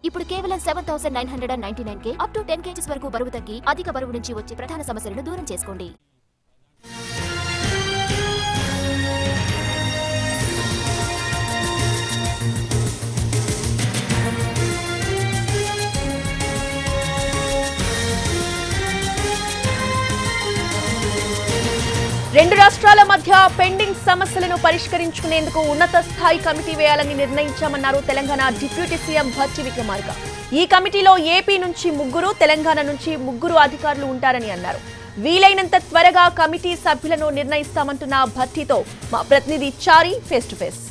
ఇప్పుడు కేవలం 7,999 up to 10 kgs వరకు బరువు తగ్గి అధిక బరువు నుంచి వచ్చే ప్రధాన సమస్యలను దూరం చేసుకోండి. రెండు రాష్ట్రాల మధ్య పెండింగ్ సమస్యలను పరిష్కరించుకునేందుకు ఉన్నత స్థాయి కమిటీ వేయాలని నిర్ణయించామన్నారు తెలంగాణ డిప్యూటీ సీఎం భట్టి విక్రమార్క. ఈ కమిటీలో ఏపీ నుంచి 3, తెలంగాణ నుంచి 3 అధికారులు ఉంటారని అన్నారు. వీలైనంత త్వరగా కమిటీ సభ్యులను నిర్ణయిస్తామంటున్న భట్టితో మా ప్రతినిధి చారి ఫేస్ టు ఫేస్.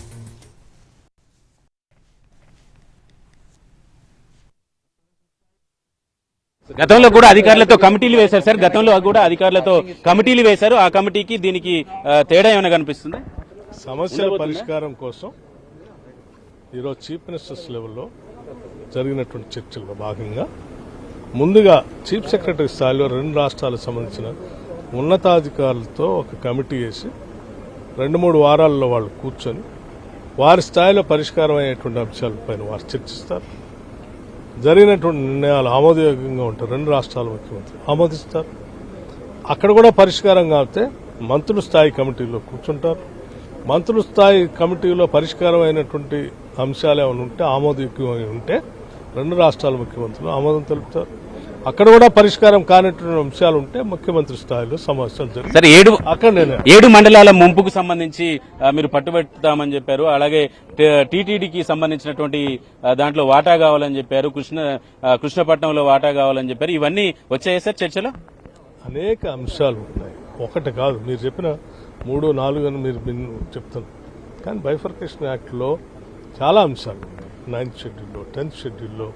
గతంలో కూడా అధికారులతో కమిటీలు వేశారు సార్. గతంలో కూడా అధికారులతో కమిటీలు వేశారు. ఆ కమిటీకి దీనికి తేడా ఏమైనా కనిపిస్తుంది? సమస్యల పరిష్కారం కోసం ఈరోజు చీఫ్ మినిస్టర్స్ లెవెల్లో జరిగినటువంటి చర్చల్లో భాగంగా ముందుగా చీఫ్ సెక్రటరీ స్థాయిలో 2 రాష్ట్రాలకు సంబంధించిన ఉన్నతాధికారులతో ఒక కమిటీ వేసి 2-3 వారాల్లో వాళ్ళు కూర్చొని వారి స్థాయిలో పరిష్కారం అయ్యేటువంటి అంశాలపైన వారు చర్చిస్తారు. జరిగినటువంటి నిర్ణయాలు ఆమోదయోగ్యంగా ఉంటారు. 2 రాష్ట్రాల ముఖ్యమంత్రులు ఆమోదిస్తారు. అక్కడ కూడా పరిష్కారం కాకపోతే మంత్రుల స్థాయి కమిటీలో కూర్చుంటారు. మంత్రుల స్థాయి కమిటీలో పరిష్కారం అయినటువంటి అంశాలు ఏమైనా ఉంటే ఆమోదయోగ్యమై ఉంటే 2 రాష్ట్రాల ముఖ్యమంత్రులు ఆమోదం తెలుపుతారు. అక్కడ కూడా పరిష్కారం కానటువంటి అంశాలు ఉంటే ముఖ్యమంత్రి స్థాయిలో సమావేశాలు జరుగుతాయి. అక్కడ 7 మండలాల ముంపుకు సంబంధించి మీరు పట్టుబెడతామని చెప్పారు. అలాగే టీటీడీకి సంబంధించినటువంటి దాంట్లో వాటా కావాలని చెప్పారు. కృష్ణపట్నంలో వాటా కావాలని చెప్పారు. ఇవన్నీ వచ్చాయి సార్ చర్చలో? అనేక అంశాలు ఉన్నాయి. ఒకటి కాదు, మీరు చెప్పిన 3, 4 అని మీరు చెప్తున్నారు. కానీ బైఫర్కేషన్ యాక్ట్లో చాలా అంశాలు ఉన్నాయి. 9th షెడ్యూల్లో, 10th షెడ్యూల్లో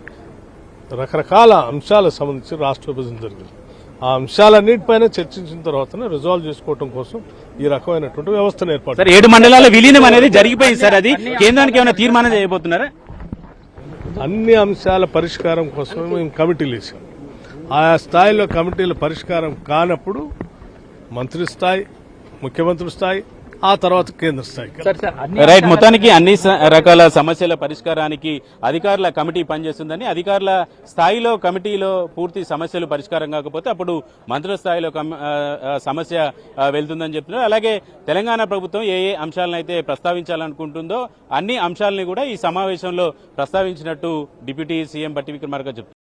రకరకాల అంశాలకు సంబంధించి రాష్ట్ర విభజన జరిగింది. ఆ అంశాలన్నింటిపైన చర్చించిన తర్వాతనే రిజాల్వ్ చేసుకోవడం కోసం ఈ రకమైనటువంటి వ్యవస్థను ఏర్పాటు. 7 మండలాల విలీనం అనేది జరిగిపోయింది సార్. అది కేంద్రానికి ఏమైనా తీర్మానం చేయబోతున్నారా? అన్ని అంశాల పరిష్కారం కోసం మేము కమిటీలు వేసాం. ఆయా స్థాయిలో కమిటీల పరిష్కారం కానప్పుడు మంత్రి స్థాయి, ముఖ్యమంత్రి స్థాయి, ఆ తర్వాత కేంద్ర స్థాయి. రైట్. మొత్తానికి అన్ని రకాల సమస్యల పరిష్కారానికి అధికారుల కమిటీ పనిచేస్తుందని, అధికారుల స్థాయిలో కమిటీలో పూర్తి సమస్యలు పరిష్కారం కాకపోతే అప్పుడు మంత్రుల స్థాయిలో సమస్య వెళ్తుందని చెప్తున్నారు. అలాగే తెలంగాణ ప్రభుత్వం ఏ అంశాలను అయితే ప్రస్తావించాలనుకుంటుందో అన్ని అంశాలని కూడా ఈ సమావేశంలో ప్రస్తావించినట్టు డిప్యూటీ సీఎం భట్టి విక్రమార్క చెప్తున్నారు.